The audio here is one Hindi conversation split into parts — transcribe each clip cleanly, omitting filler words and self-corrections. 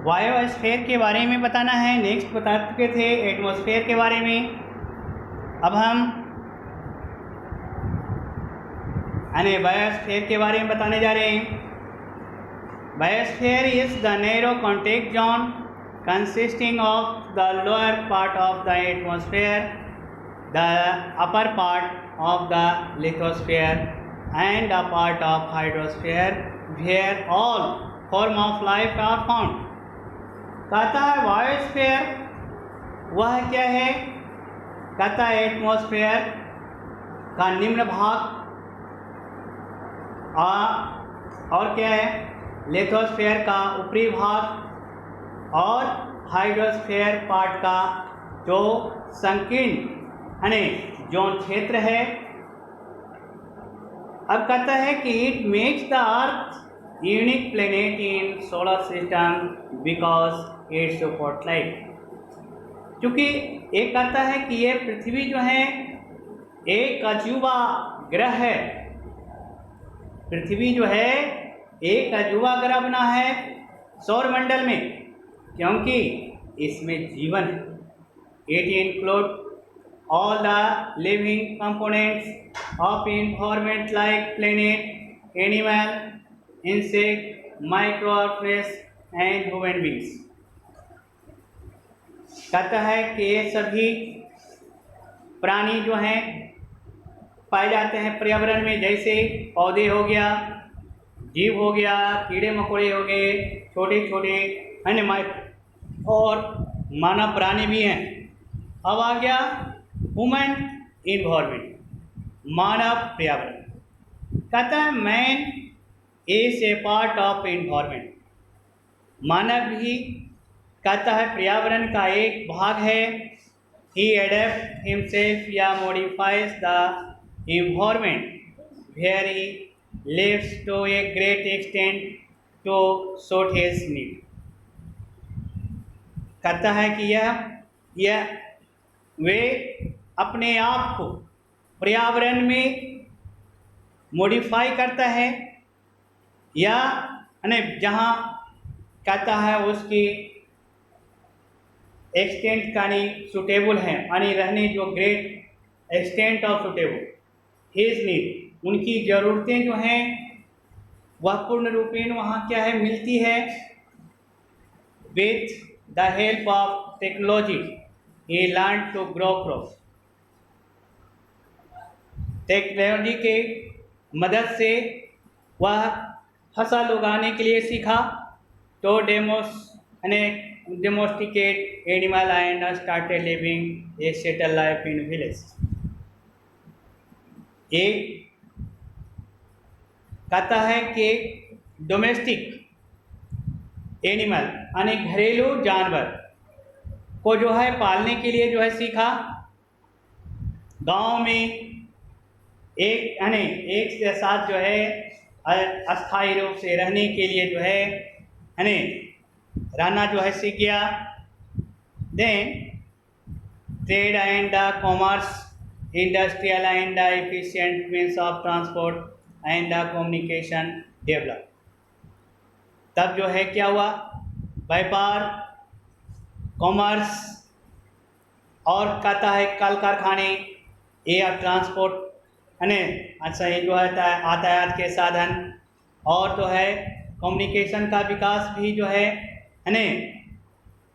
बायोस्फीयर के बारे में बताना है। नेक्स्ट बता चुके थे एटमॉस्फेयर के बारे में। अब हम बायोस्फीयर के बारे में बताने जा रहे हैं। Biosphere is the narrow contact zone consisting of the lower part of the atmosphere, the upper part of the lithosphere and a part of hydrosphere where all form of life are found। कहता है बायोस्फीयर वह क्या है? कहता है एटमॉस्फेयर का निम्न भाग और क्या है? लिथोस्फीयर का ऊपरी भाग और हाइड्रोस्फीयर पार्ट का जो संकीर्ण जोन क्षेत्र है। अब कहता है कि it makes the earth unique planet in solar system because it support life. क्योंकि एक कहता है कि ये पृथ्वी जो है एक अजूबा ग्रह है। पृथ्वी जो है एक अजूबा ग्रह बना है सौरमंडल में, क्योंकि इसमें जीवन है। It include all the living components of environment like planet, animal, insect, micro organism and human beings. कहता है कि ये सभी प्राणी जो हैं पाए जाते हैं पर्यावरण में, जैसे पौधे हो गया, जीव हो गया, कीड़े मकोड़े हो गए, छोटे छोटे अन्य और मानव प्राणी भी हैं। अब आ गया ह्यूमन इन्वायरमेंट, मानव पर्यावरण। कहता है man is a part of environment. मानव भी कहता है पर्यावरण का एक भाग है। ही एडेप्ट हिमसेल्फ या modifies the environment where he lives to a great extent to suit his need. कहता है कि यह वे अपने आप को पर्यावरण में मॉडिफाई करता है या जहाँ कहता है उसकी एक्सटेंट का सुटेबल है, रहने जो great extent of suitable his need, उनकी ज़रूरतें जो हैं वह पूर्ण रूपेण वहाँ क्या है मिलती है। With the help of technology he learned to grow crops। Technology के मदद से वह फसल उगाने के लिए सीखा। तो domesticate animal and started living a settle life in village. एक कहता है कि डोमेस्टिक एनिमल घरेलू जानवर को जो है पालने के लिए जो है सीखा। गांव में एक के साथ जो है अस्थायी रूप से रहने के लिए जो है रहना जो है सीख गया। Then trade and the commerce, industrial and the efficient means of transport and the communication develop. तब जो है क्या हुआ, व्यापार, कॉमर्स और कहता है कल कारखाने, एयर ट्रांसपोर्ट अच्छा ये जो है यातायात के साधन, और जो है कम्युनिकेशन का विकास भी जो है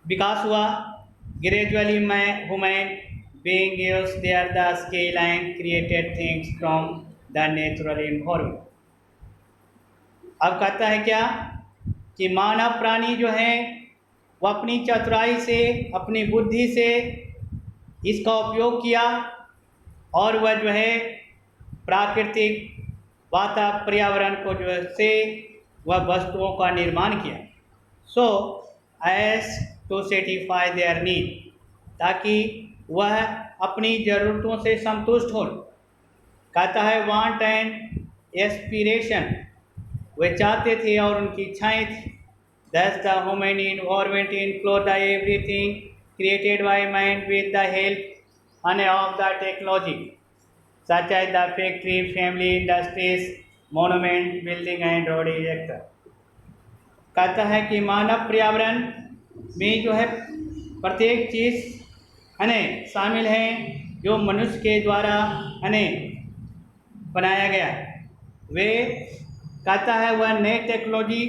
विकास हुआ। Gradually human being used their the skill and created things from the natural environment. अब कहता है क्या कि मानव प्राणी जो है वह अपनी चतुराई से, अपनी बुद्धि से इसका उपयोग किया और वह जो है प्राकृतिक पर्यावरण को जो से वह वस्तुओं का निर्माण किया। So as to satisfy their need, ताकि वह अपनी ज़रूरतों से संतुष्ट हो। कहता है वांट एंड एस्पिरेशन, वे चाहते थे और उनकी इच्छाएं थी। Thus the human environment includes everything created by man with the help of the technology, such as the factory, family, industries, monument, building and road etc. कहता है कि मानव पर्यावरण में जो है प्रत्येक चीज़ शामिल है जो मनुष्य के द्वारा बनाया गया। वे कहता है वह नई टेक्नोलॉजी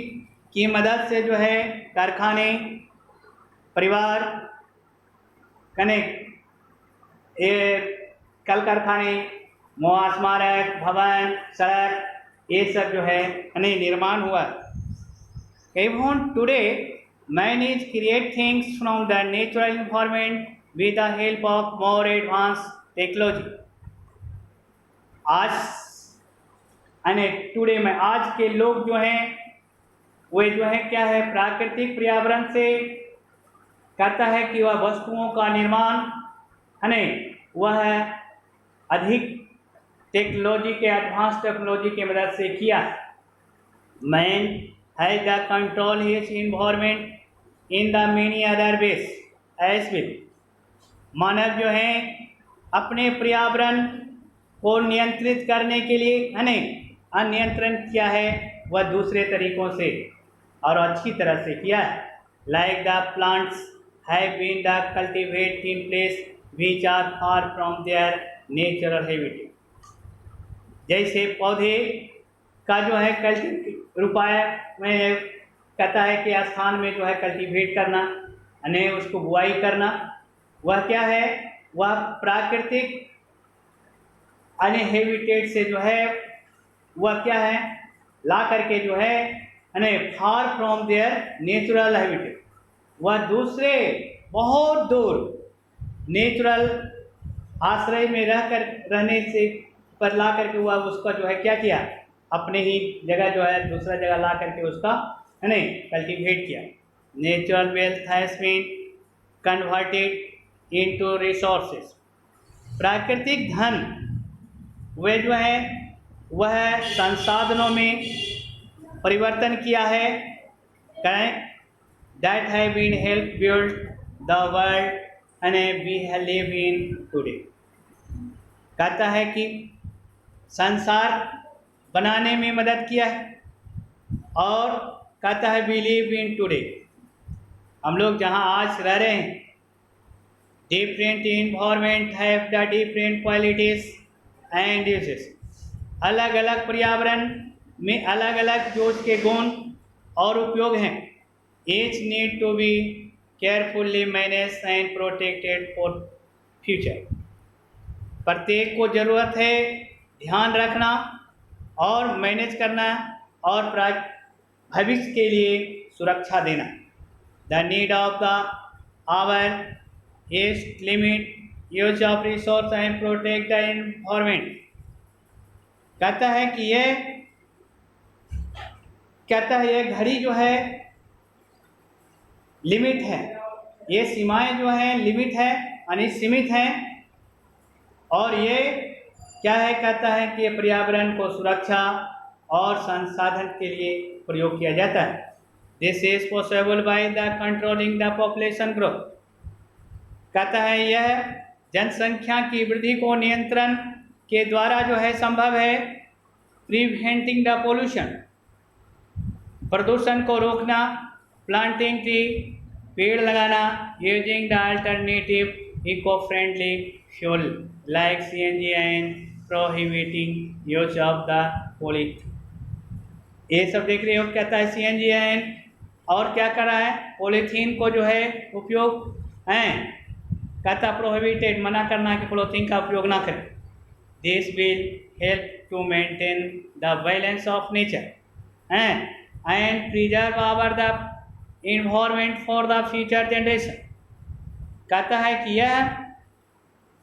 की मदद से जो है कारखाने, परिवार, ये कल कारखाने, स्मारक, भवन, सड़क, ये सब जो है निर्माण हुआ। Even today, man is create things from the natural environment with the help of more advanced technology. आज टुडे में आज के लोग जो हैं वे जो है क्या है प्राकृतिक पर्यावरण से कहता है कि वह वस्तुओं का निर्माण वह अधिक टेक्नोलॉजी के एडवांस टेक्नोलॉजी की मदद से किया। Man has the control his environment in the many other ways as well. मानव जो है अपने पर्यावरण को नियंत्रित करने के लिए अनियंत्रण किया है वह दूसरे तरीकों से और अच्छी तरह से किया है। Like the plants have been the cultivate in place which are far from their natural habitat। जैसे पौधे का जो है रुपाया में कहता है कि स्थान में जो है कल्टीवेट करना उसको बुआई करना, वह क्या है वह प्राकृतिक हैबिटेट से जो है वह क्या है ला करके जो है far from there natural habitat, वह दूसरे बहुत दूर नेचुरल आश्रय में रहने से पर ला करके हुआ उसका जो है क्या किया अपने ही जगह जो है दूसरा जगह ला करके उसका कल्टीवेट किया। Natural wealth has been converted into resources. प्राकृतिक धन वे जो है वह संसाधनों में परिवर्तन किया है that have been help build the world we live in today। कहता है कि संसार बनाने में मदद किया है और कहता है we live in today। हम लोग जहाँ आज रह रहे हैं different environment have the different qualities and uses। अलग अलग पर्यावरण में अलग अलग जो उसके गुण और उपयोग हैं। each need to be carefully managed and protected for future। प्रत्येक को ज़रूरत है ध्यान रखना और मैनेज करना और भविष्य के लिए सुरक्षा देना। The need of the our is limit use of resource and protect the environment. कहता है कि ये घड़ी जो है लिमिट है, ये सीमाएं जो हैं लिमिट है यानी सीमित हैं और ये क्या है कहता है कि ये पर्यावरण को सुरक्षा और संसाधन के लिए प्रयोग किया जाता है। This is possible by the controlling the population growth. कहता है यह जनसंख्या की वृद्धि को नियंत्रण के द्वारा जो है संभव है। प्रिवेंटिंग द पोल्यूशन, प्रदूषण को रोकना, प्लांटिंग ट्री, पेड़ लगाना, using the alternative eco friendly fuel like CNG and prohibiting use of the polythene. ये सब देख रहे हो कहता है CNG एंड और क्या कर रहा है पॉलीथीन को जो है उपयोग कहता प्रोहिबिटेड मना करना कि पॉलीथीन का उपयोग ना करें। This will help to maintain the balance of nature and preserve our the environment for the future generation. कहता है कि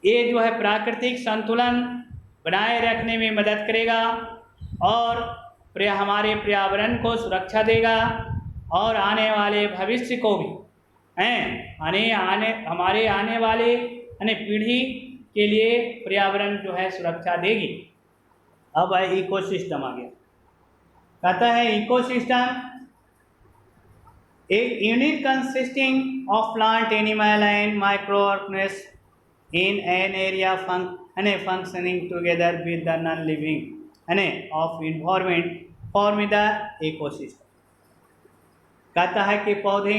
ये जो है प्राकृतिक संतुलन बनाए रखने में मदद करेगा और हमारे पर्यावरण को सुरक्षा देगा और आने वाले भविष्य को भी हमारे आने वाले पीढ़ी के लिए पर्यावरण जो है सुरक्षा देगी। अब है इकोसिस्टम आ गया। कहता है इकोसिस्टम एक unit consisting of plant animal and micro organism in an area functioning together with the non-living of environment form the ecosystem। कहता है कि पौधे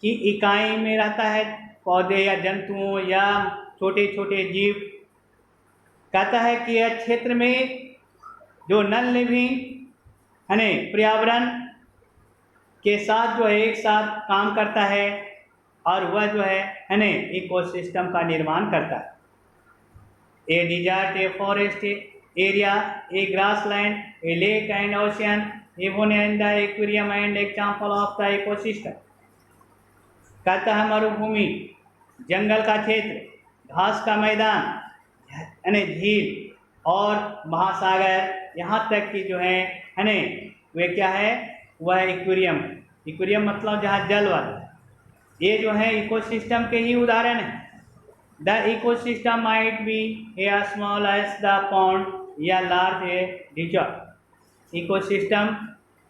की इकाई में रहता है, पौधे या जंतुओं या छोटे छोटे जीव। कहता है कि यह क्षेत्र में जो नॉन लिविंग यानी पर्यावरण के साथ जो है एक साथ काम करता है और वह जो है यानी इकोसिस्टम का निर्माण करता है। A desert, a forest area, a grassland, a lake and ocean, even and the aquarium and example of the ecosystem. कहता है मरुभूमि, जंगल का क्षेत्र, घास का मैदान यानी झील और महासागर, यहाँ तक कि जो है यानी वे क्या है, वह एक्वेरियम। एक्वेरियम मतलब जहाँ जल वाला, ये जो है इकोसिस्टम के ही उदाहरण है। The ecosystem might be a small as the pond या लार्ज ए डिजर्ट। इकोसिस्टम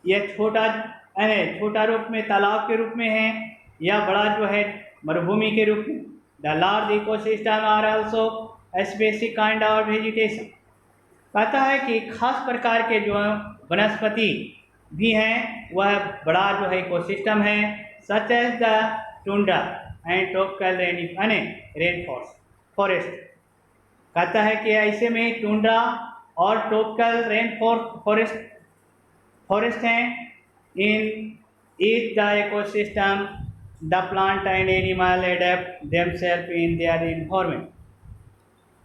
यह छोटा रूप में तालाब के रूप में है या बड़ा जो है मरुभूमि के रूप में। The large ecosystem are also specific kind of vegetation. कहता है कि खास प्रकार के जो वनस्पति भी हैं, वह बड़ा जो है इकोसिस्टम है, such as the tundra and tropical rain forest. कहता है कि ऐसे में टुंड्रा और ट्रॉपिकल रेन फॉरेस्ट हैं। In each the ecosystem the plant and animal adapt themself in their environment.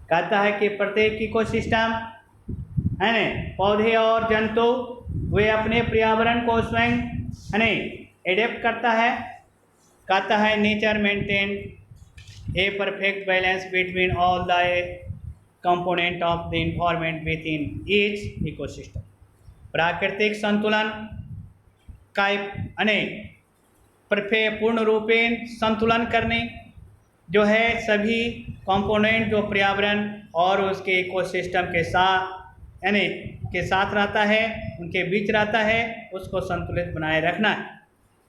कहता है कि प्रत्येक इकोसिस्टम है न, पौधे और जंतु वे अपने पर्यावरण को स्वयं है न एडेप्ट करता है। कहता है nature maintain a perfect balance between all the component of the environment with in each ecosystem. प्राकृतिक संतुलन का पूर्ण रूपेण संतुलन करने जो है सभी कंपोनेंट जो पर्यावरण और उसके इकोसिस्टम के साथ रहता है, उनके बीच रहता है, उसको संतुलित बनाए रखना है।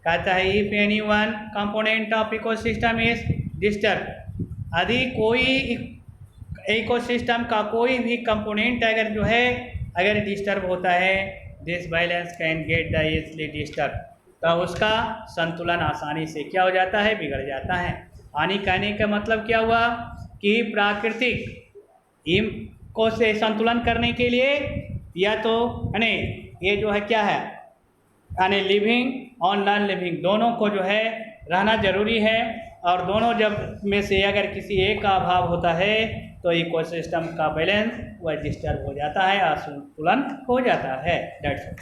कहता है if any one component of ecosystem is disturb, यदि कोई इकोसिस्टम का कोई भी कंपोनेंट अगर डिस्टर्ब होता है, this balance can get the easily disturb, तो उसका संतुलन आसानी से क्या हो जाता है, बिगड़ जाता है। हानि कहने का मतलब क्या हुआ कि प्राकृतिक को से संतुलन करने के लिए या तो ये जो है क्या है लिविंग और नॉन लिविंग दोनों को जो है रहना जरूरी है, और दोनों जब में से अगर किसी एक का अभाव होता है तो इकोसिस्टम का बैलेंस वह डिस्टर्ब हो जाता है, असंतुलन हो जाता है। That's all.